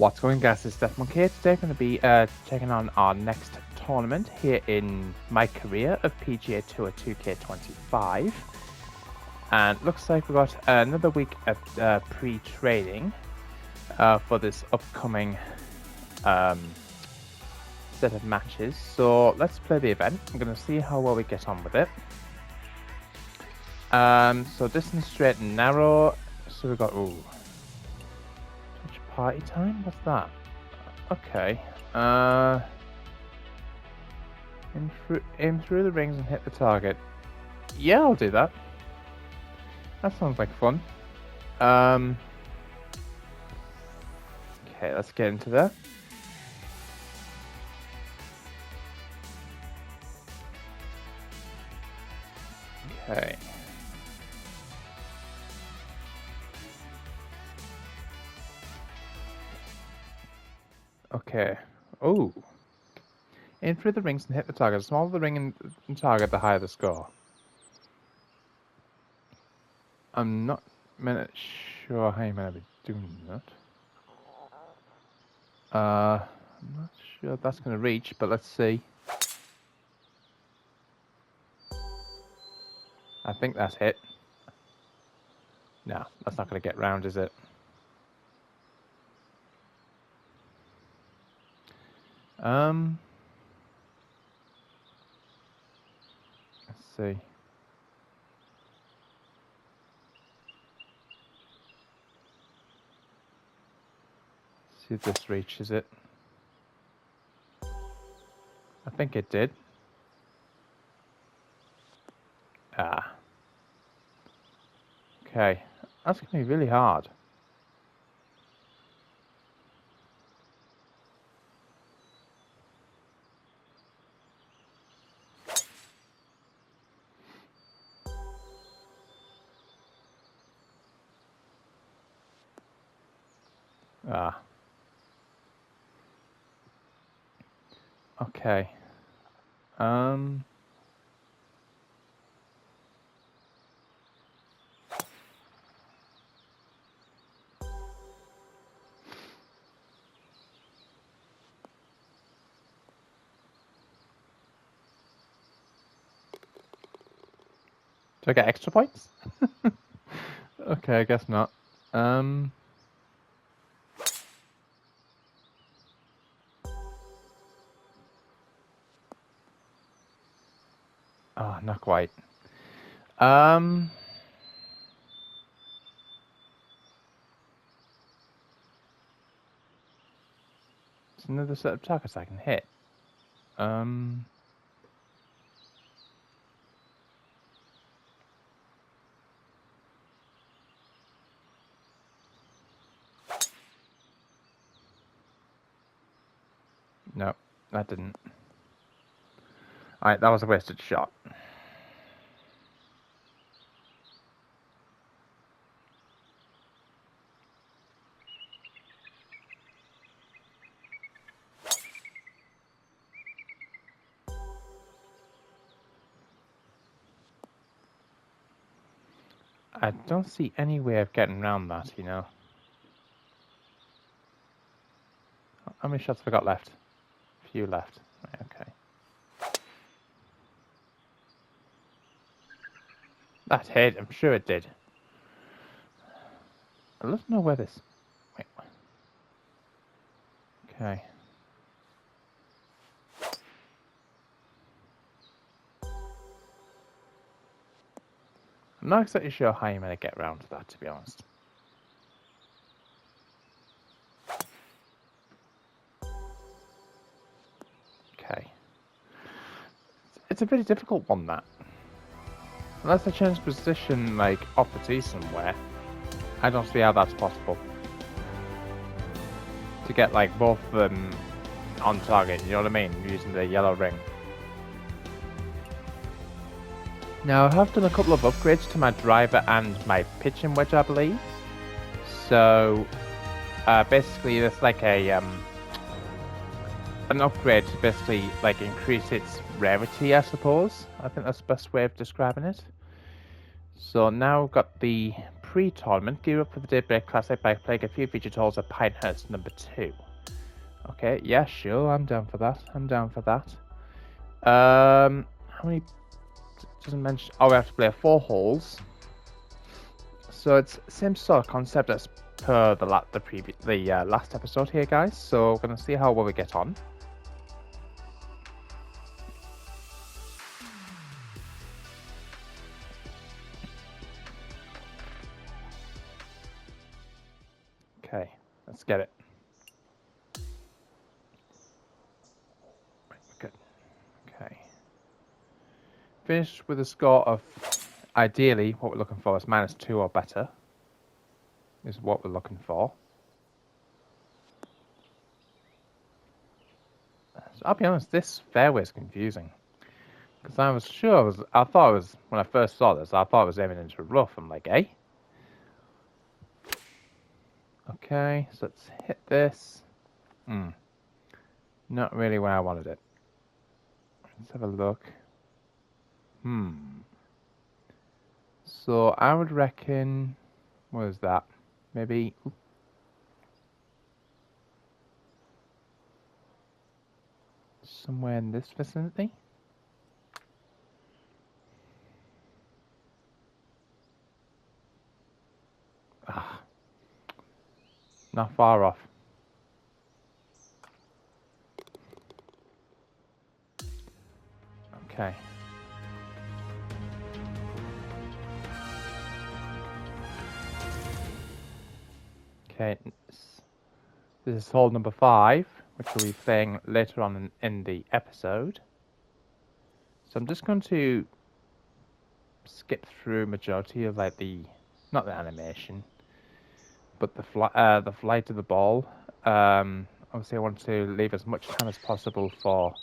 What's going, guys? It's Ep11 here. Today we're going to be taking on our next tournament here in my career of PGA Tour 2K25. And looks like we've got another week of pre-training for this upcoming set of matches. So let's play the event. I'm going to see how well we get on with it. So distance, straight and narrow. So we've got, ooh. Party time? What's that? Okay. Aim through the rings and hit the target. Yeah, I'll do that. That sounds like fun. Okay, let's get into that. Okay. Okay. Oh. Aim through the rings and hit the target. The smaller the ring and target, the higher the score. I'm not sure how you're going to be doing that. I'm not sure if that's going to reach, but let's see. I think that's hit. No, that's not going to get round, is it? Let's see. See if this reaches it. I think it did. Ah. Okay. That's going to be really hard. Ah. Okay. Do I get extra points? Okay, I guess not. Oh, not quite. It's another set of targets I can hit. No, that didn't. Alright, that was a wasted shot. I don't see any way of getting around that, you know. How many shots have I got left? A few left. Right, okay. That hit, I'm sure it did. I don't know where this... Wait. Okay. I'm not exactly sure how you're going to get around to that, to be honest. Okay. It's a pretty difficult one, that. Unless I change position, like, off the tee somewhere, I don't see how that's possible. To get, like, both of them on target, you know what I mean? Using the yellow ring. Now, I have done a couple of upgrades to my driver and my pitching wedge, I believe. So, basically, it's like a, an upgrade to basically, like, increase its rarity, I suppose. I think that's the best way of describing it. So now we've got the pre-tournament. Gear up for the Daybreak Classic by playing a few featured holes at Pinehurst number 2. Okay, yeah, sure, I'm down for that. How many? Doesn't mention. Oh, we have to play 4 holes. So it's same sort of concept as per the last episode here, guys. So we're gonna see how well we get on. Okay, let's get it. Good. Okay. Finished with a score of, ideally, what we're looking for is -2 or better. Is what we're looking for. So I'll be honest, this fairway is confusing. Because I was sure, I thought it was, when I first saw this, I thought it was aiming into a rough. I'm like, eh? Okay, so let's hit this. Not really where I wanted it. Let's have a look. So I would reckon, what is that? Maybe somewhere in this vicinity? Not far off. Okay. Okay, this is hole number 5, which we'll be playing later on in the episode. So I'm just going to skip through majority of like not the animation, but the flight of the ball. Obviously I want to leave as much time as possible for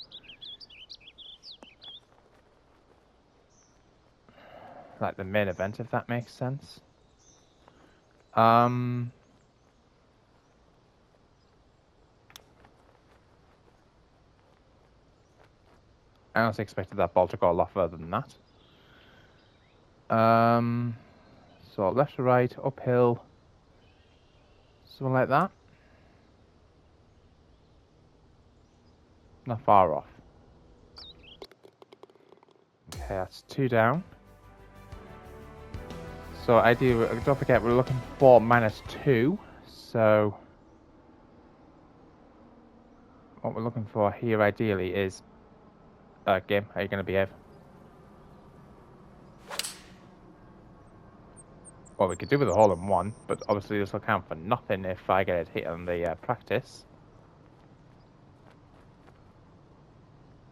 like the main event, if that makes sense. I also expected that ball to go a lot further than that. So left to right, uphill, something like that. Not far off. Okay, that's 2 down. So don't forget, we're looking for -2. So what we're looking for here ideally is game. How are you going to behave? Well, we could do with a hole in 1, but obviously this will count for nothing if I get it hit on the practice.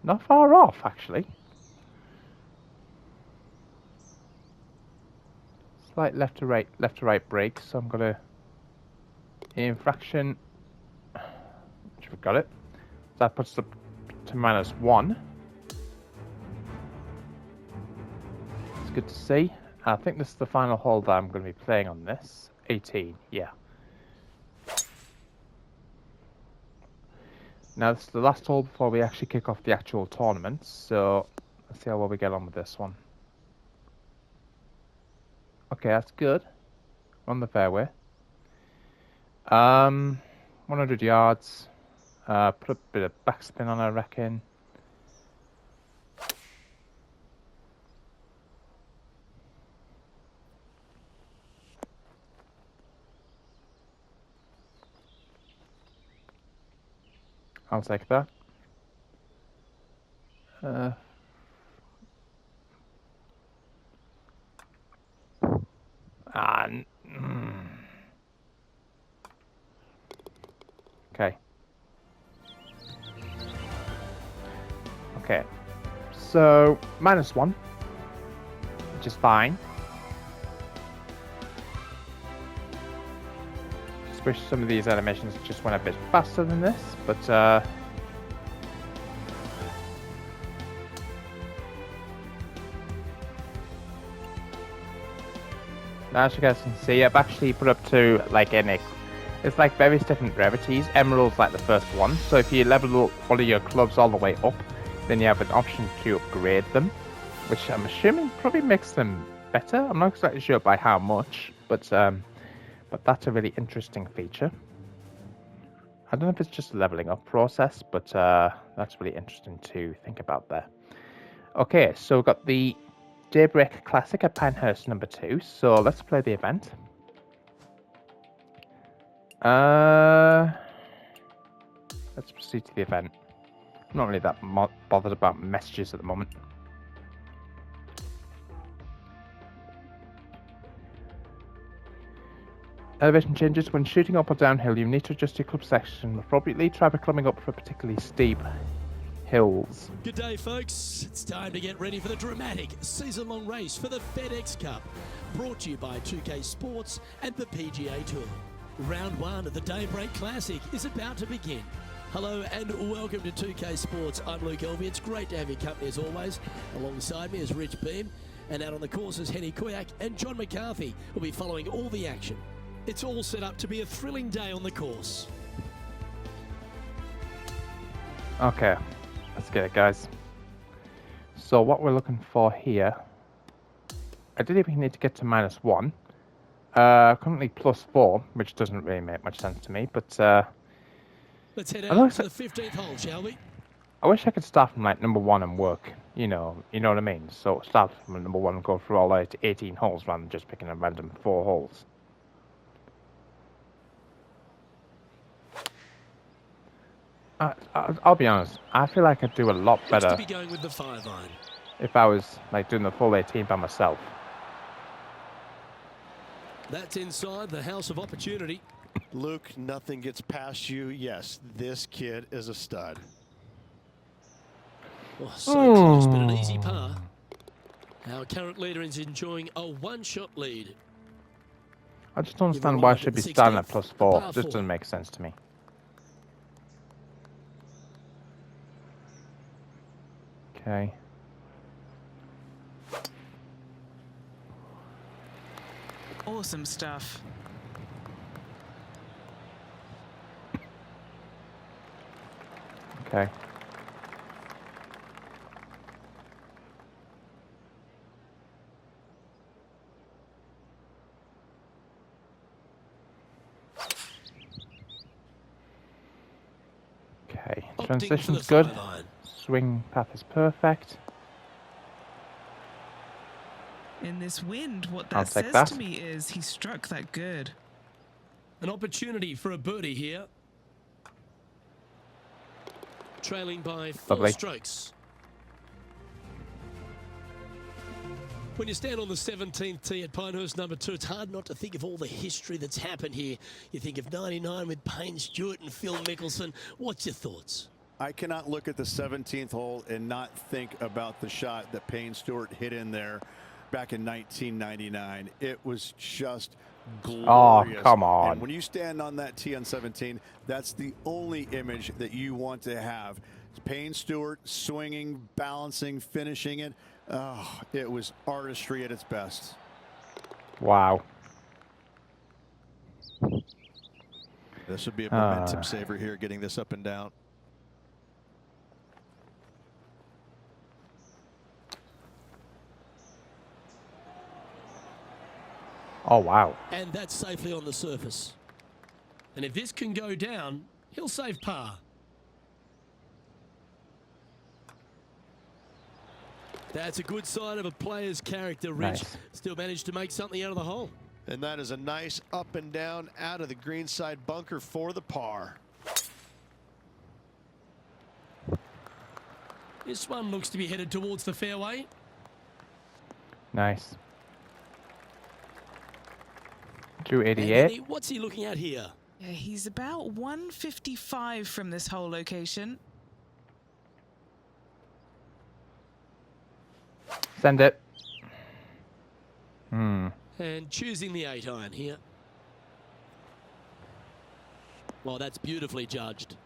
Not far off, actually. Slight left to right break, so I'm gonna infraction. Which we've got it. That puts us to -1. It's good to see. I think this is the final hole that I'm going to be playing on this. 18, yeah. Now this is the last hole before we actually kick off the actual tournament, so let's see how well we get on with this one. Okay, that's good. On the fairway. 100 yards. Put a bit of backspin on, I reckon. I'll take that. Okay. Okay. So, -1, which is fine. Just wish some of these animations just went a bit faster than this, but as you guys can see, I've actually put up to like it's like various different rarities. Emerald's like the first one, so if you level one of your clubs all the way up, then you have an option to upgrade them, which I'm assuming probably makes them better. I'm not exactly sure by how much. but that's a really interesting feature. I don't know if it's just a leveling up process, but that's really interesting to think about there. Okay, so we've got the Daybreak Classic at Pinehurst number 2. So let's play the event. Let's proceed to the event. I'm not really that bothered about messages at the moment. Elevation changes. When shooting up or downhill, you need to adjust your club section appropriately. Try by climbing up for particularly steep hills. Good day, folks. It's time to get ready for the dramatic season-long race for the FedEx Cup, brought to you by 2K Sports and the PGA Tour. Round 1 of the Daybreak Classic is about to begin. Hello and welcome to 2K Sports. I'm Luke Elvey. It's great to have your company as always. Alongside me is Rich Beam, and out on the course is Henny Koyak and John McCarthy, who'll be following all the action. It's all set up to be a thrilling day on the course. Okay, let's get it, guys. So what we're looking for here, I did even need to get to -1. Currently +4, which doesn't really make much sense to me, but let's head out to the 15th hole, shall we? I wish I could start from like number 1 and work, you know what I mean? So start from number 1 and go through all 18 holes rather than just picking a random 4 holes. I'll be honest, I feel like I'd do a lot better to be going with the 5-iron. If I was like doing the full 18 by myself. That's inside the house of opportunity. Luke, nothing gets past you. Yes, this kid is a stud. Oh, so close, but an easy par. Our current leader is enjoying a one-shot lead. I just don't understand why I should be starting at +4. This doesn't make sense to me. Okay. Awesome stuff. Okay. Okay. Transition's good. Swing path is perfect. In this wind, what that says to me is he struck that good. An opportunity for a birdie here. Trailing by 4 strokes. When you stand on the 17th tee at Pinehurst number 2, it's hard not to think of all the history that's happened here. You think of 99 with Payne Stewart and Phil Mickelson. What's your thoughts? I cannot look at the 17th hole and not think about the shot that Payne Stewart hit in there back in 1999. It was just glorious. Oh, come on. And when you stand on that tee on 17, that's the only image that you want to have. Payne Stewart swinging, balancing, finishing it. Oh, it was artistry at its best. Wow. This would be a momentum saver here, getting this up and down. Oh, wow. And that's safely on the surface. And if this can go down, he'll save par. That's a good sign of a player's character, Rich. Nice. Still managed to make something out of the hole. And that is a nice up and down out of the greenside bunker for the par. This one looks to be headed towards the fairway. Nice. 288. What's he looking at here? Yeah, he's about 155 from this hole location. Send it. And choosing the 8-iron here. Well, that's beautifully judged.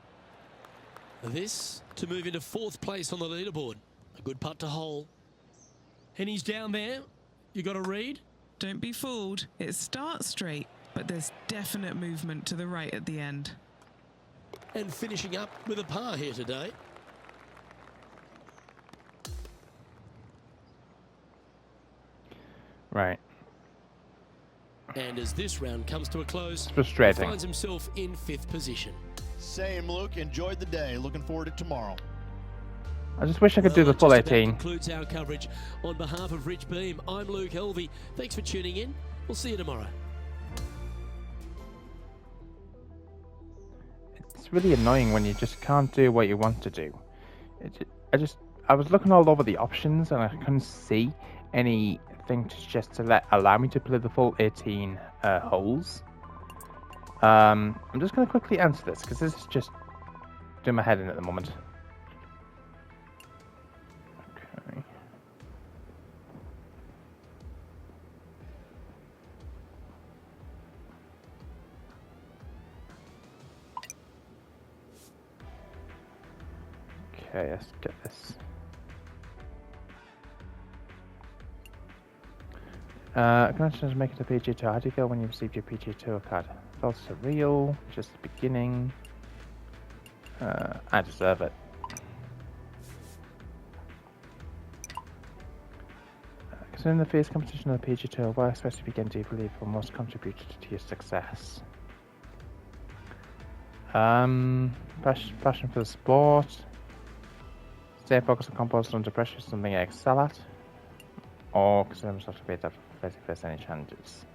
This to move into 4th place on the leaderboard. A good putt to hole. And he's down there. You got to read. Don't be fooled. It starts straight, but there's definite movement to the right at the end. And finishing up with a par here today. Right. And as this round comes to a close, he frustrating. finds himself in 5th position. Same, Luke. Enjoyed the day. Looking forward to tomorrow. I just wish I could do the Well, full that just about 18. concludes our coverage. On behalf of Rich Beam, I'm Luke Helvey. Thanks for tuning in. We'll see you tomorrow. It's really annoying when you just can't do what you want to do. I was looking all over the options and I couldn't see anything to allow me to play the full 18 holes. I'm just going to quickly answer this because this is just doing my head in at the moment. Okay. Okay, let's get this. Congratulations on making the PGA Tour. How do you feel when you received your PGA Tour card? Felt surreal, just the beginning. I deserve it. Considering the fierce competition of the PGA Tour, what aspects of your game do you believe will most contribute to your success? Passion for the sport. Stay focused on composed under pressure is something I excel at. Or consider myself to be adaptable to face any challenges.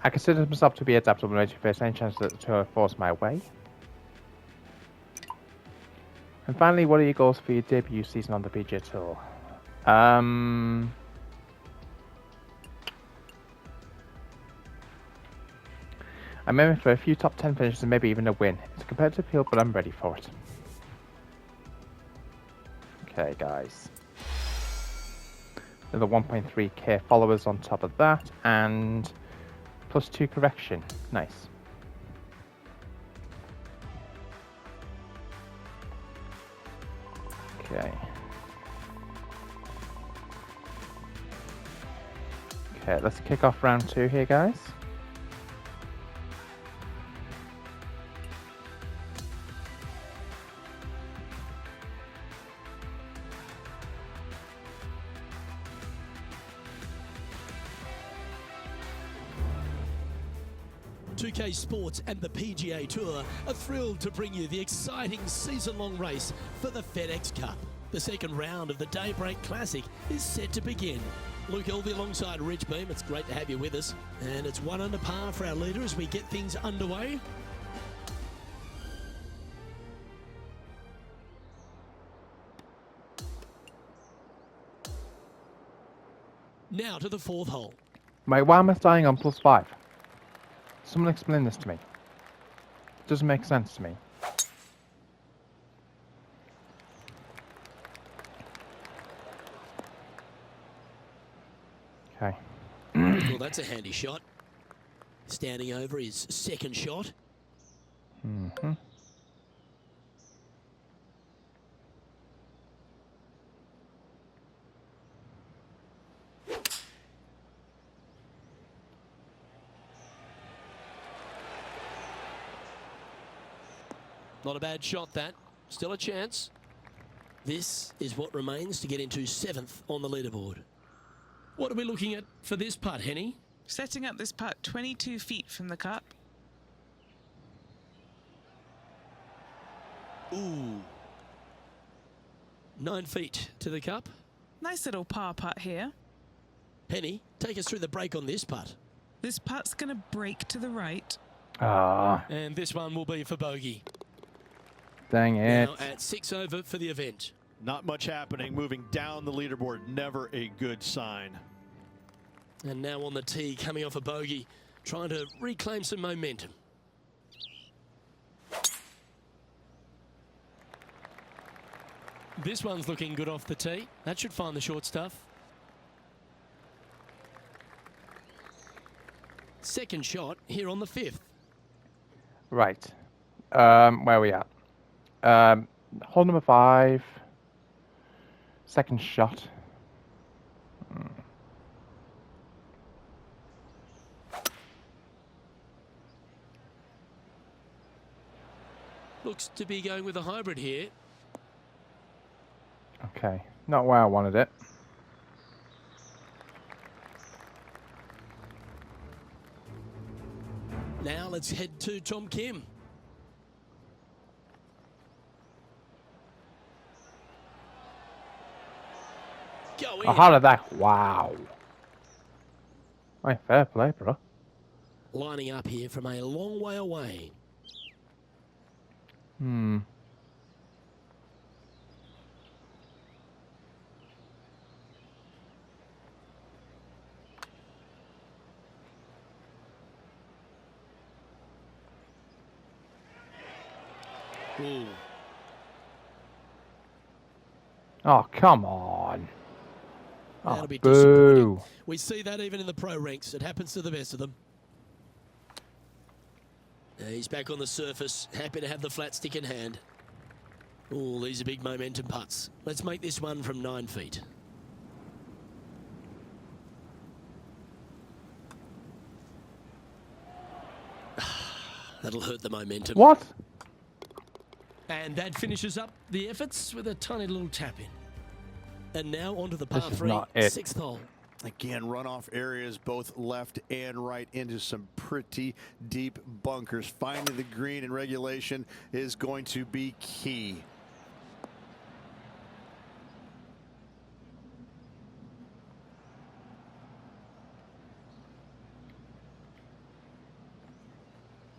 I consider myself to be adaptable and ready to face any challenges that the tour force my way. And finally, what are your goals for your debut season on the PGA Tour? I'm aiming for a few top 10 finishes and maybe even a win. It's a competitive field, but I'm ready for it. Okay, guys. Another 1.3k followers on top of that, and +2 correction. Nice. Okay. Okay, let's kick off round 2 here, guys. UK Sports and the PGA Tour are thrilled to bring you the exciting season-long race for the FedEx Cup. The second round of the Daybreak Classic is set to begin. Luke Helvey alongside Rich Beam. It's great to have you with us. And it's 1 under par for our leader as we get things underway. Now to the 4th hole. Wait, why am I starting on +5? Someone explain this to me. It doesn't make sense to me. Okay. Well, that's a handy shot. Standing over his second shot. Mm-hmm. Not a bad shot, that. Still a chance. This is what remains to get into 7th on the leaderboard. What are we looking at for this putt, Henny? Setting up this putt 22 feet from the cup. Ooh. 9 feet to the cup. Nice little par putt here. Henny, take us through the break on this putt. This putt's going to break to the right. Ah, And this one will be for bogey. dang it. Now at 6 over for the event. Not much happening. Moving down the leaderboard. Never a good sign. And now on the tee, coming off a bogey, trying to reclaim some momentum. This one's looking good off the tee. That should find the short stuff. Second shot here on the 5th. Right. Where are we at? Hole number 5. Second shot. Looks to be going with a hybrid here. Okay. Not where I wanted it. let's head to Tom Kim. Go in. Oh, how did that? Wow. Right, fair play, bro. Lining up here from a long way away. Hmm. Ooh. Oh, come on. That'll Oh, be boo. disappointing. We see that even in the pro ranks. It happens to the best of them. He's back on the surface. Happy to have the flat stick in hand. Oh, these are big momentum putts. Let's make this one from 9 feet. That'll hurt the momentum. What? And that finishes up the efforts with a tiny little tap in. And now onto the This par is 3, not it. 6th hole. Again, runoff areas both left and right into some pretty deep bunkers. Finding the green in regulation is going to be key.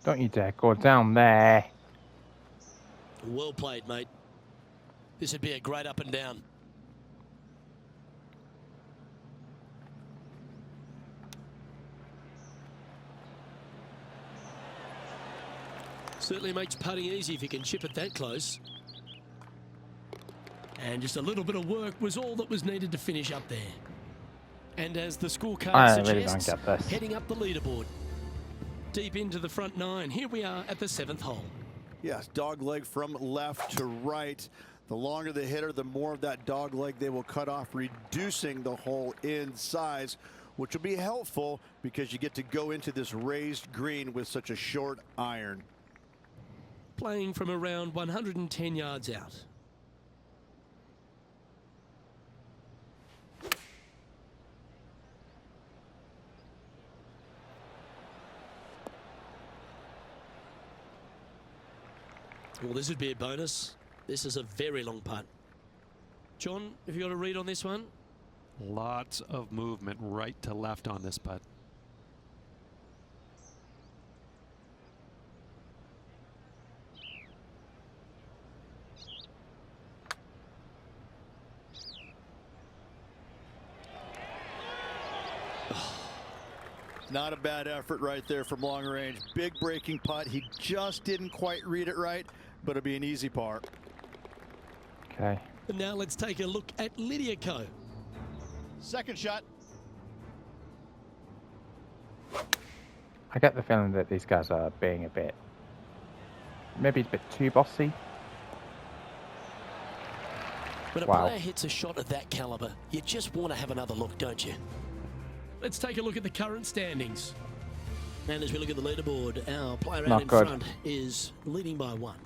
Don't you dare go down there. Well played, mate. This would be a great up and down. Certainly makes putting easy if you can chip it that close. And just a little bit of work was all that was needed to finish up there. And as the scorecard I really don't suggests, get this. heading up the leaderboard. Deep into the front 9. Here we are at the 7th hole. Yes, dog leg from left to right. The longer the hitter, the more of that dog leg they will cut off, reducing the hole in size, which will be helpful because you get to go into this raised green with such a short iron. Playing from around 110 yards out. Well, this would be a bonus. This is a very long putt. John, have you got a read on this one? Lots of movement right to left on this putt. Not a bad effort right there from long range. Big breaking putt. He just didn't quite read it right, but it'll be an easy par. Okay. And now let's take a look at Lydia Co. Second shot. I get the feeling that these guys are being a bit, maybe a bit too bossy. When a Wow. player hits a shot of that caliber, you just want to have another look, don't you? Let's take a look at the current standings. And as we look at the leaderboard, our player out Not in good. front is leading by 1.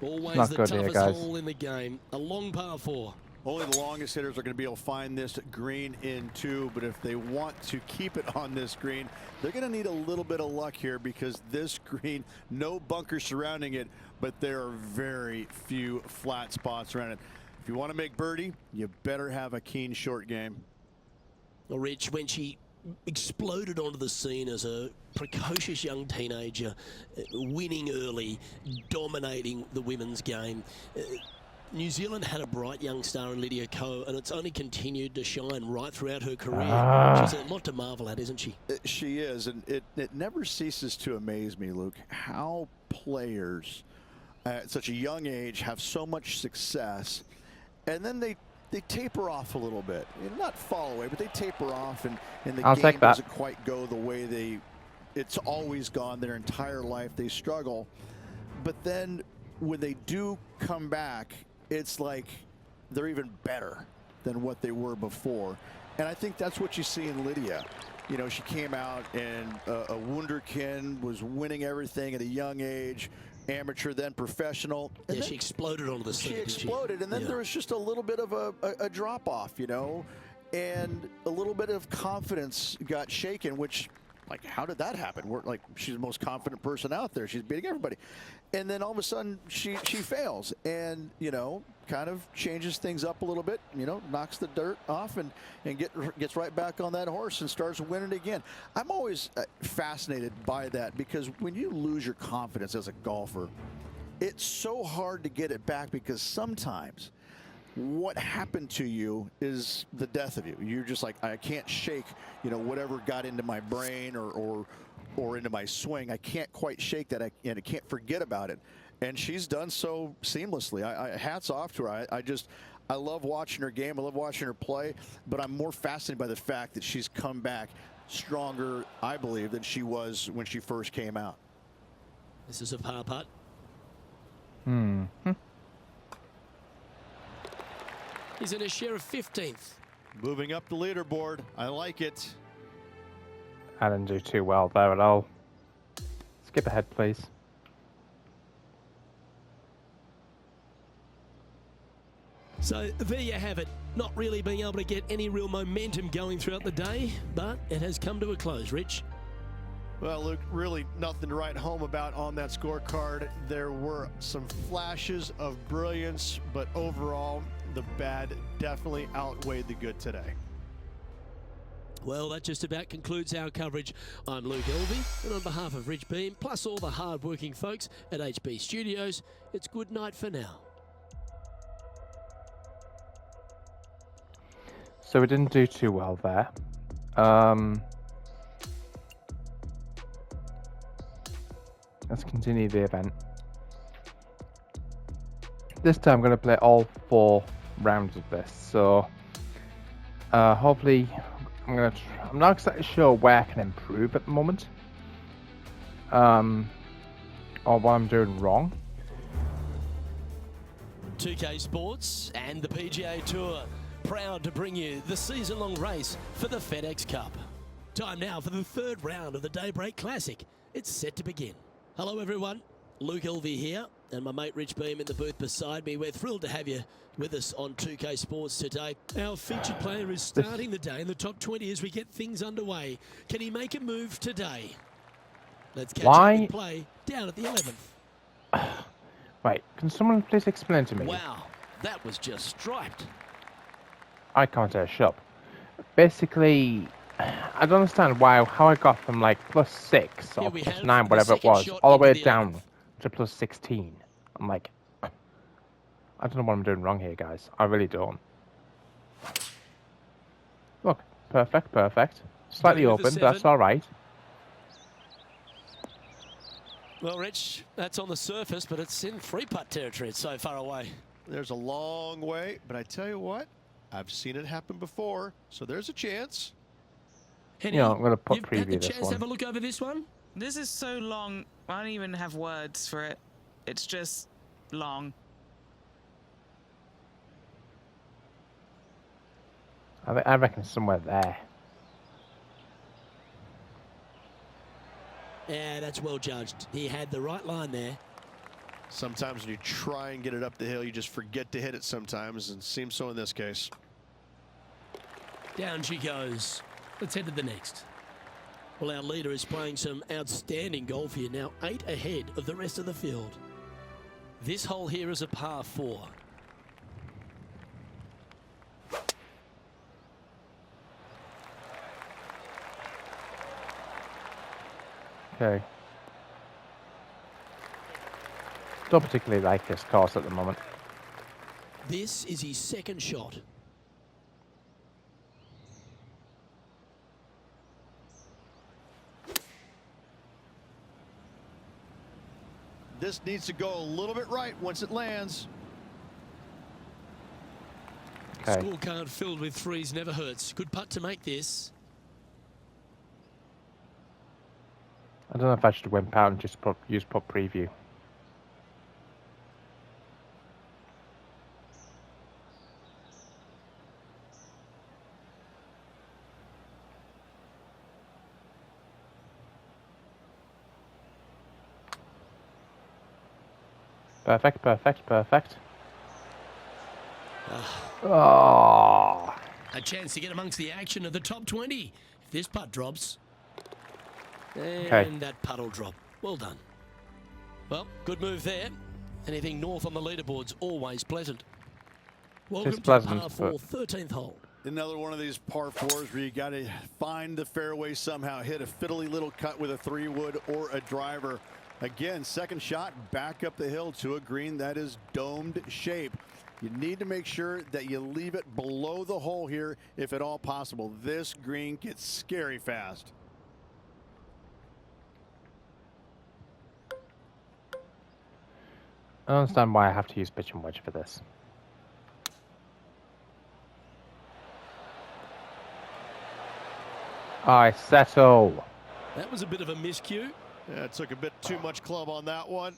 Always Not the good here, toughest guys. hole in the game. A long par 4. Only the longest hitters are going to be able to find this green in 2, but if they want to keep it on this green, they're going to need a little bit of luck here because this green, no bunker surrounding it, but there are very few flat spots around it. If you want to make birdie, you better have a keen short game. Well, Rich, when she exploded onto the scene as a precocious young teenager, winning early, dominating the women's game, New Zealand had a bright young star in Lydia Ko, and it's only continued to shine right throughout her career. She's a lot to marvel at, isn't she? She is, and it never ceases to amaze me, Luke, how players at such a young age have so much success, and then they taper off a little bit. Not fall away, but they taper off, and the game doesn't quite go the way it's always gone their entire life. They struggle. But then when they do come back, it's like they're even better than what they were before. And I think that's what you see in Lydia. You know, she came out and a wunderkind, was winning everything at a young age. Amateur, then professional. And yeah, then she exploded onto the scene. She exploded, and then there was just a little bit of a drop off, you know, and a little bit of confidence got shaken, which like, how did that happen? We're like, she's the most confident person out there. She's beating everybody. And then all of a sudden she fails and, you know, kind of changes things up a little bit, you know, knocks the dirt off and gets right back on that horse and starts winning again. I'm always fascinated by that, because when you lose your confidence as a golfer, it's so hard to get it back, because sometimes what happened to you is the death of you. You're just like, I can't shake, you know, whatever got into my brain or into my swing. I can't quite shake that, and I can't forget about it. And she's done so seamlessly. Hats off to her. I love watching her game. I love watching her play, but I'm more fascinated by the fact that she's come back stronger, I believe, than she was when she first came out. This is a par putt. He's in a share of 15th. Moving up the leaderboard. I like it. I didn't do too well there at all. Skip ahead, please. So there you have it. Not really being able to get any real momentum going throughout the day, but it has come to a close, Rich. Well, Luke, really nothing to write home about on that scorecard. There were some flashes of brilliance, but overall, the bad definitely outweighed the good today. Well, that just about concludes our coverage. I'm Luke Elvey, and on behalf of Rich Beam, plus all the hard-working folks at HB Studios, it's good night for now. So we didn't do too well there. Let's continue the event. This time I'm going to play all 4 rounds of this. So hopefully I'm not exactly sure where I can improve at the moment. Or what I'm doing wrong. 2K Sports and the PGA Tour, proud to bring you the season-long race for the FedEx Cup. Time now for the 3rd round of the Daybreak Classic. It's set to begin. Hello everyone, Luke Elvey here, and my mate Rich Beam in the booth beside me. We're thrilled to have you with us on 2K Sports today. Our featured player is starting the day in the top 20 as we get things underway. Can he make a move today? Let's catch up and play down at the 11th. Wait, can someone please explain to me? Wow, that was just striped. I can't say shop. Basically, I don't understand how I got from like +6 or +9, whatever it was, all the way down to +16. I'm like, I don't know what I'm doing wrong here, guys. I really don't. Look, perfect. Slightly open, but that's all right. Well, Rich, that's on the surface, but it's in 3-putt territory. It's so far away. There's a long way, but I tell you what, I've seen it happen before, so there's a chance. Henny, you know, I'm going to put you've preview had the this chance one. to have a look over this one? This is so long, I don't even have words for it. It's just long. I reckon somewhere there. Yeah, that's well judged. He had the right line there. Sometimes when you try and get it up the hill, you just forget to hit it sometimes, and it seems so in this case. Down she goes. Let's head to the next. Well, our leader is playing some outstanding golf here, now 8 ahead of the rest of the field. This hole here is a par 4. Okay. Don't particularly like this course at the moment. This is his 2nd shot. This needs to go a little bit right once it lands. Okay. Scorecard filled with 3s never hurts. Good putt to make this. I don't know if I should wimp out and just use put preview. Perfect. Oh. A chance to get amongst the action of the top 20 if this putt drops. And that puddle drop. Well done. Well, good move there. Anything north on the leaderboard's always pleasant. Welcome to pleasant, par 4, 13th hole. Another one of these par 4s where you got to find the fairway somehow, hit a fiddly little cut with a 3-wood or a driver. Again, second shot back up the hill to a green that is domed shape. You need to make sure that you leave it below the hole here if at all possible. This green gets scary fast. I don't understand why I have to use pitch and wedge for this. I settle. That was a bit of a miscue. Yeah, it took a bit too much club on that one.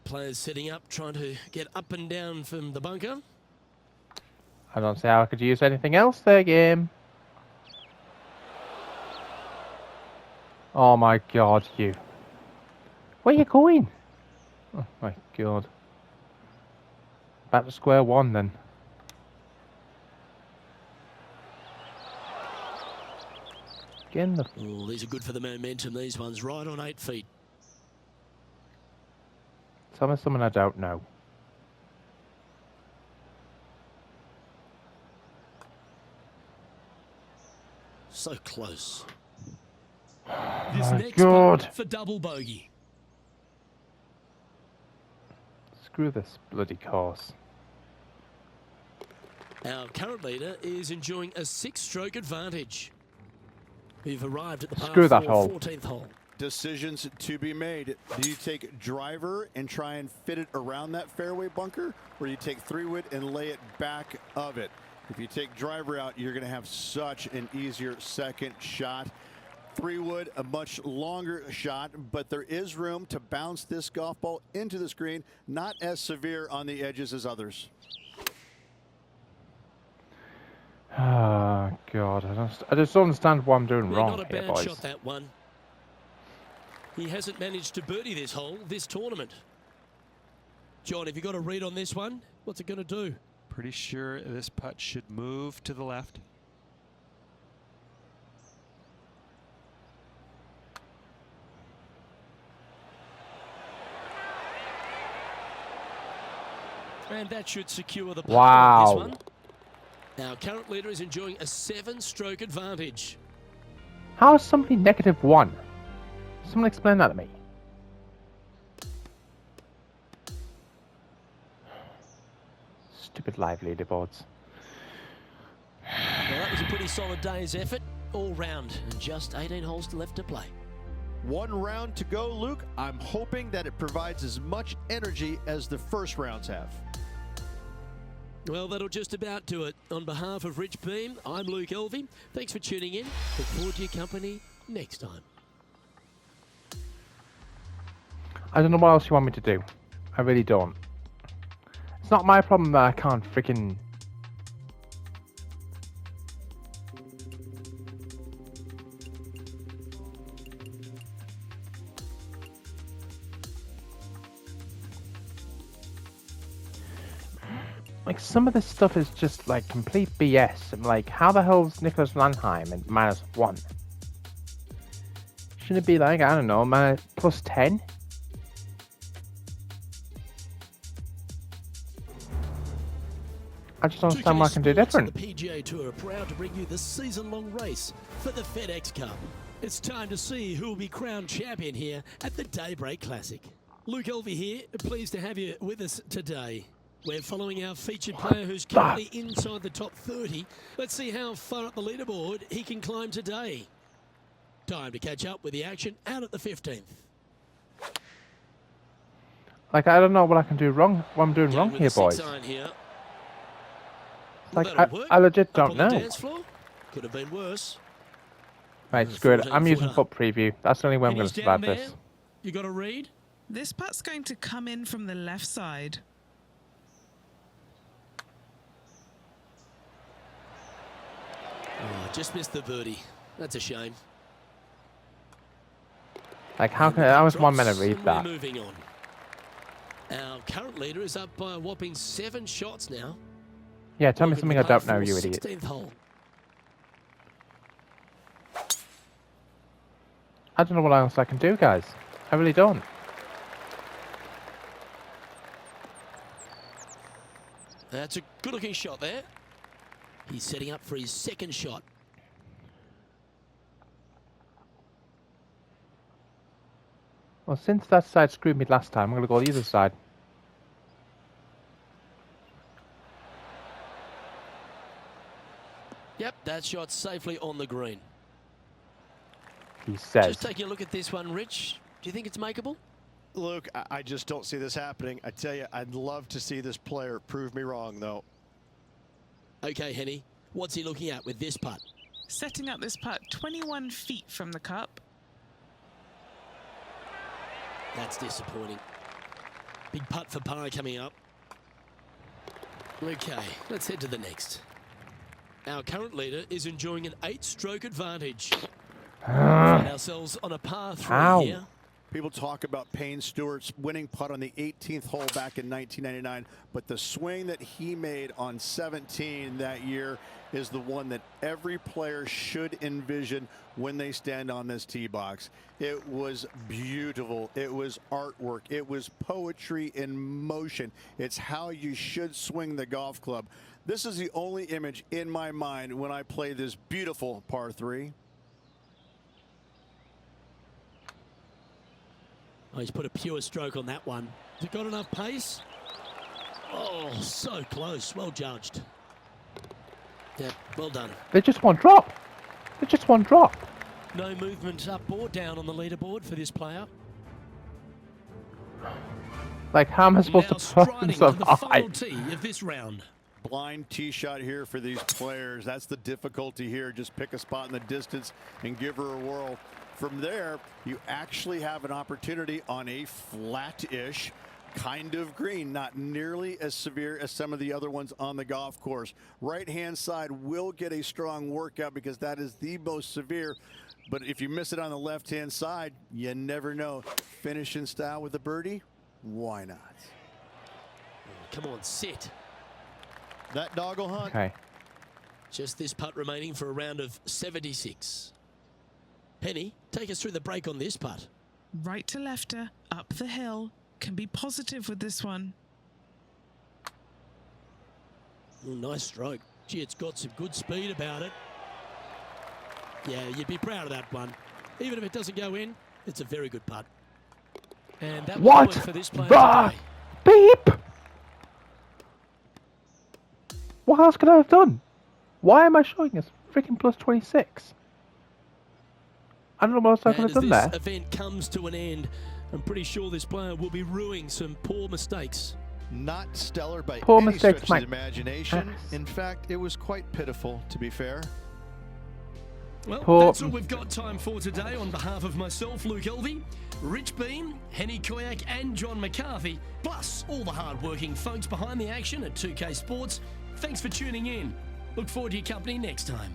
Players setting up, trying to get up and down from the bunker. I don't see how I could use anything else there, game. Oh my god, you. Where are you going? Oh my god. Back to square one then. Again, the Oh, these are good for the momentum. These ones right on 8 feet. someone I don't know. So close. Oh This my next god. putt for double bogey. Screw this bloody course. Our current leader is enjoying a 6-stroke advantage. We've arrived at the par Screw that 4, hole. 14th hole. Decisions to be made. Do you take driver and try and fit it around that fairway bunker, or do you take 3-wood and lay it back of it? If you take driver out, you're going to have such an easier second shot. 3-wood, a much longer shot, but there is room to bounce this golf ball into the screen, not as severe on the edges as others. Oh god, I just don't understand what I'm doing Yeah, wrong not a here, bad boys. shot, that one. He hasn't managed to birdie this hole, this tournament. John, have you got a read on this one? What's it going to do? Pretty sure this putt should move to the left. And that should secure the putt Wow. on this one. Our current leader is enjoying a 7-stroke advantage. How is somebody -1? Someone explain that to me. Stupid live leaderboards. Well, that was a pretty solid day's effort all round, and just 18 holes left to play. One round to go, Luke. I'm hoping that it provides as much energy as the first rounds have. Well, that'll just about do it. On behalf of Rich Beam, I'm Luke Elvey. Thanks for tuning in. Look forward to your company next time. I don't know what else you want me to do. I really don't. It's not my problem that I can't freaking... Like, some of this stuff is just, like, complete BS. I'm like, how the hell's Nicholas Landheim at -1? Shouldn't it be, like, I don't know, +10? I just don't understand what I can do different. The PGA Tour are proud to bring you the season-long race for the FedEx Cup. It's time to see who will be crowned champion here at the Daybreak Classic. Luke Elvey here, pleased to have you with us today. We're following our featured player who's currently inside the top 30. Let's see how far up the leaderboard he can climb today. Time to catch up with the action out at the 15th. Like, I don't know what I can do wrong, what I'm doing wrong With here, the 6 boys. iron here. Like, That'll work. I legit Up don't on the know. dance floor. Could have been worse. Right, screw it. 14 I'm using footer. foot preview. That's the only way I'm going He's to down survive there. this. You got a read? This putt's going to come in from the left side. Oh, just missed the birdie. That's a shame. Like, how is one meant to Drops, read and that? We're moving on. Our current leader is up by a whopping 7 shots now. Yeah, tell me Welcome something to I the don't par know, you 4 idiot. 16th hole. I don't know what else I can do, guys. I really don't. That's a good-looking shot there. He's setting up for his second shot. Well, since that side screwed me last time, I'm going to go the other side. Yep, that shot's safely on the green. He says. Just taking a look at this one, Rich. Do you think it's makeable? Luke, I just don't see this happening. I tell you, I'd love to see this player prove me wrong, though. Okay, Henny, what's he looking at with this putt? Setting up this putt 21 feet from the cup. That's disappointing. Big putt for par coming up. Okay, let's head to the next. Our current leader is enjoying an 8-stroke advantage. Find ourselves on a par 3 Ow. here. People talk about Payne Stewart's winning putt on the 18th hole back in 1999, but the swing that he made on 17 that year is the one that every player should envision when they stand on this tee box. It was beautiful. It was artwork. It was poetry in motion. It's how you should swing the golf club. This is the only image in my mind when I play this beautiful par 3. Oh, he's put a pure stroke on that one. Has it got enough pace? Oh, so close. Well judged. Yeah, well done. They just one drop. They just one drop. No movement up or down on the leaderboard for this player. Like, how am I supposed Now to striding to the final survive? tee of this round. Blind tee shot here for these players. That's the difficulty here. Just pick a spot in the distance and give her a whirl. From there, you actually have an opportunity on a flat-ish kind of green, not nearly as severe as some of the other ones on the golf course. Right-hand side will get a strong workout because that is the most severe. But if you miss it on the left-hand side, you never know. Finish in style with a birdie? Why not? Come on, sit. That dog will hunt. Okay. Just this putt remaining for a round of 76. Penny, take us through the break on this putt. Right to lefter, up the hill. Can be positive with this one. Oh, nice stroke. Gee, it's got some good speed about it. Yeah, you'd be proud of that one. Even if it doesn't go in, it's a very good putt. And that What? will work for this player Ah, today. beep! What else could I have done? Why am I showing us freaking plus 26? I don't know what else I could And have as done this there. event comes to an end, I'm pretty sure this player will be ruining some poor mistakes. Not stellar by Poor any mistakes, stretch Mike. of the imagination. In fact, it was quite pitiful, to be fair. Well, Poor- that's all we've got time for today. On behalf of myself, Luke Elvey, Rich Beam, Henny Koyak and John McCarthy, plus all the hard-working folks behind the action at 2K Sports, thanks for tuning in. Look forward to your company next time.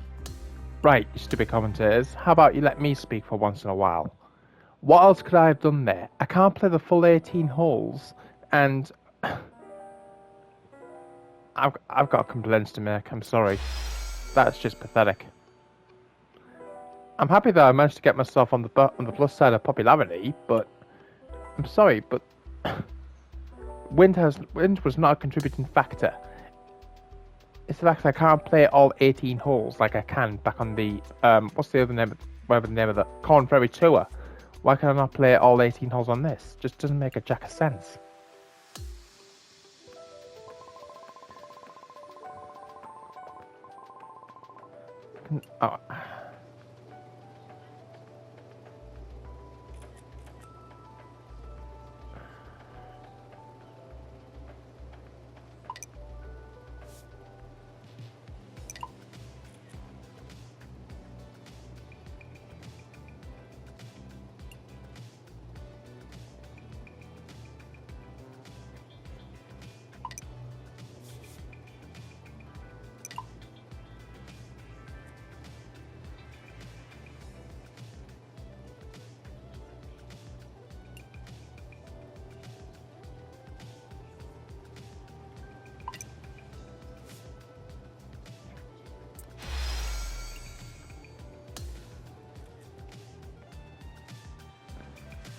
Right, you stupid commentators. How about you let me speak for once in a while? What else could I have done there? I can't play the full 18 holes, and I've got complaints to make. I'm sorry. That's just pathetic. I'm happy that I managed to get myself on the plus side of popularity, but I'm sorry, but wind was not a contributing factor. It's the fact that I can't play all 18 holes like I can back on the what's the other name? Whatever the name of the Corn Ferry Tour. Why can I not play all 18 holes on this? Just doesn't make a jack of sense. Oh.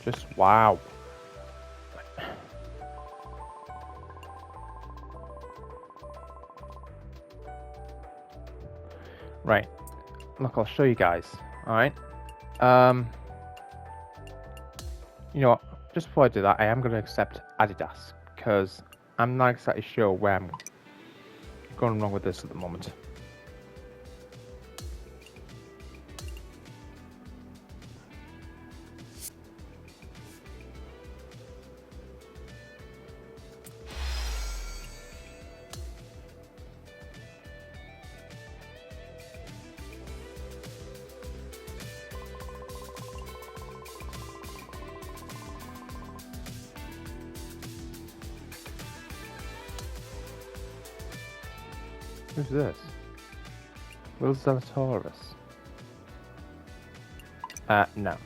Just wow. Right. Look, I'll show you guys. Alright. You know what? Just before I do that, I am going to accept Adidas. Because I'm not exactly sure where I'm going wrong with this at the moment. Who's this? Will Zalatoris? No. I'm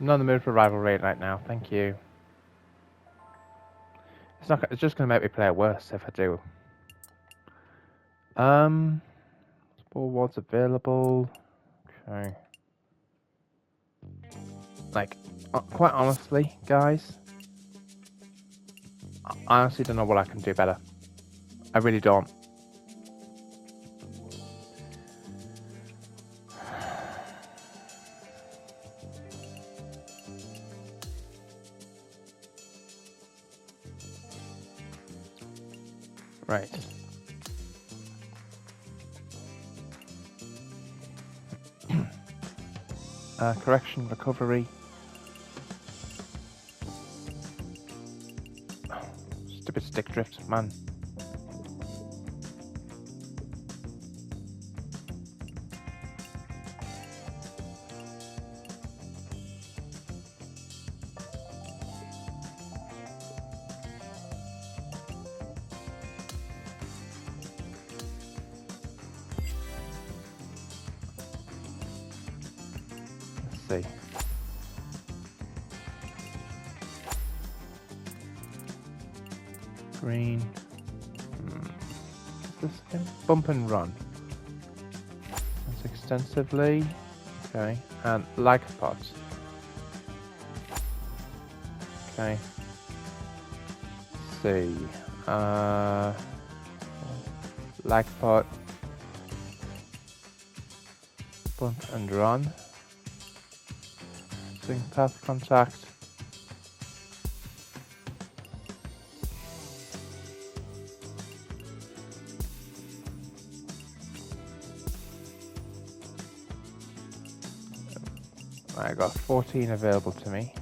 not in the mood for rivalry right now, thank you. It's just gonna make me play it worse if I do. Sport awards available. Okay. Like, quite honestly, guys, I honestly don't know what I can do better. I really don't. Right. Correction, recovery. Stupid stick drift, man. Let's see. Green. Is this him? Bump and run. That's extensively. Okay. And lag pot. Okay. Let's see. Lag pot. Bump and run. Swing path contact. I got 14 available to me.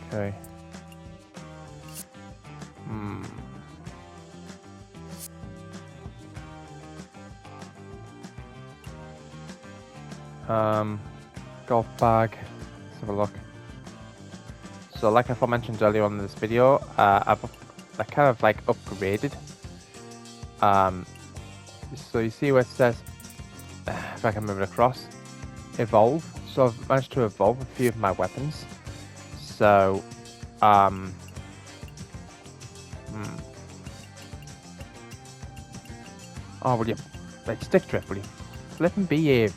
Okay. Golf bag. Let's have a look. So, like I mentioned earlier on in this video, I kind of like upgraded. So you see where it says, if I can move it across, evolve. So I've managed to evolve a few of my weapons. So, oh, will you, like, stick drift, will you flip and behave?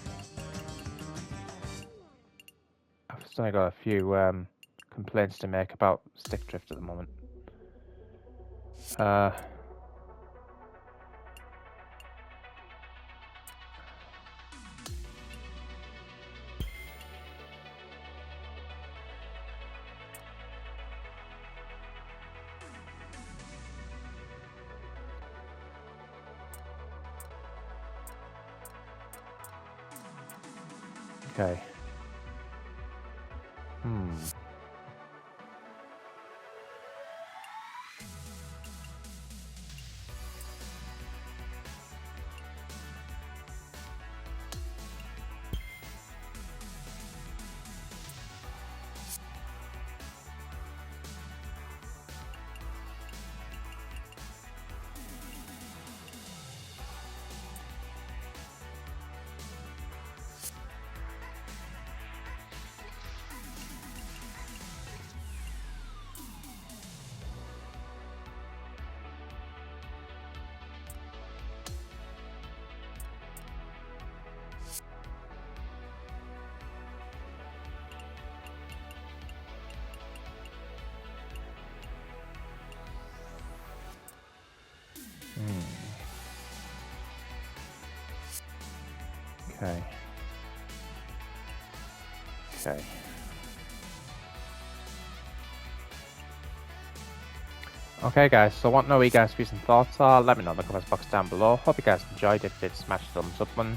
I've still got a few complaints to make about stick drift at the moment. Okay. Okay. Okay. Okay guys, so what know you guys' views and thoughts are, let me know in the comments box down below. Hope you guys enjoyed. If you did, smash the thumbs up button.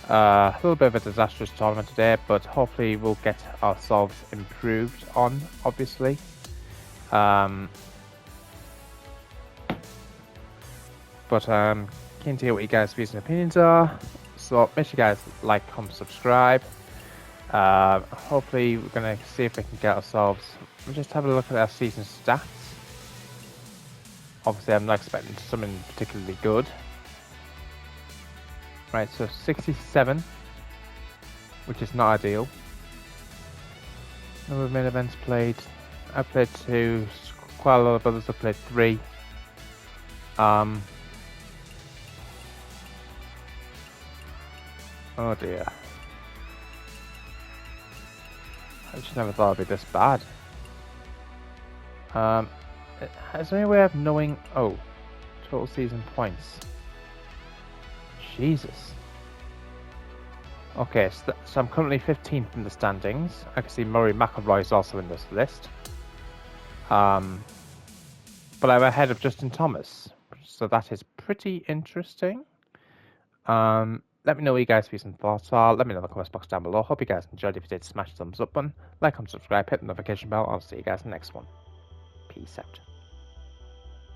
A little bit of a disastrous tournament today, but hopefully we'll get ourselves improved on, obviously. Keen to hear what you guys' views and opinions are. So make sure you guys like, comment, subscribe. Hopefully we're going to see if we can get ourselves... We'll just have a look at our season stats. Obviously I'm not expecting something particularly good. Right, so 67, which is not ideal. Number of main events played. I played 2, quite a lot of others have played 3. Oh dear. I just never thought it'd be this bad. Is there any way of knowing... Oh, total season points. Jesus. Okay, so I'm currently 15th in the standings. I can see Murray McIlroy is also in this list. But I'm ahead of Justin Thomas. So that is pretty interesting. Let me know what you guys' views and thoughts are. Let me know in the comments box down below. Hope you guys enjoyed. If you did, smash the thumbs up button. Like, comment, subscribe, hit the notification bell. I'll see you guys in the next one. Peace out.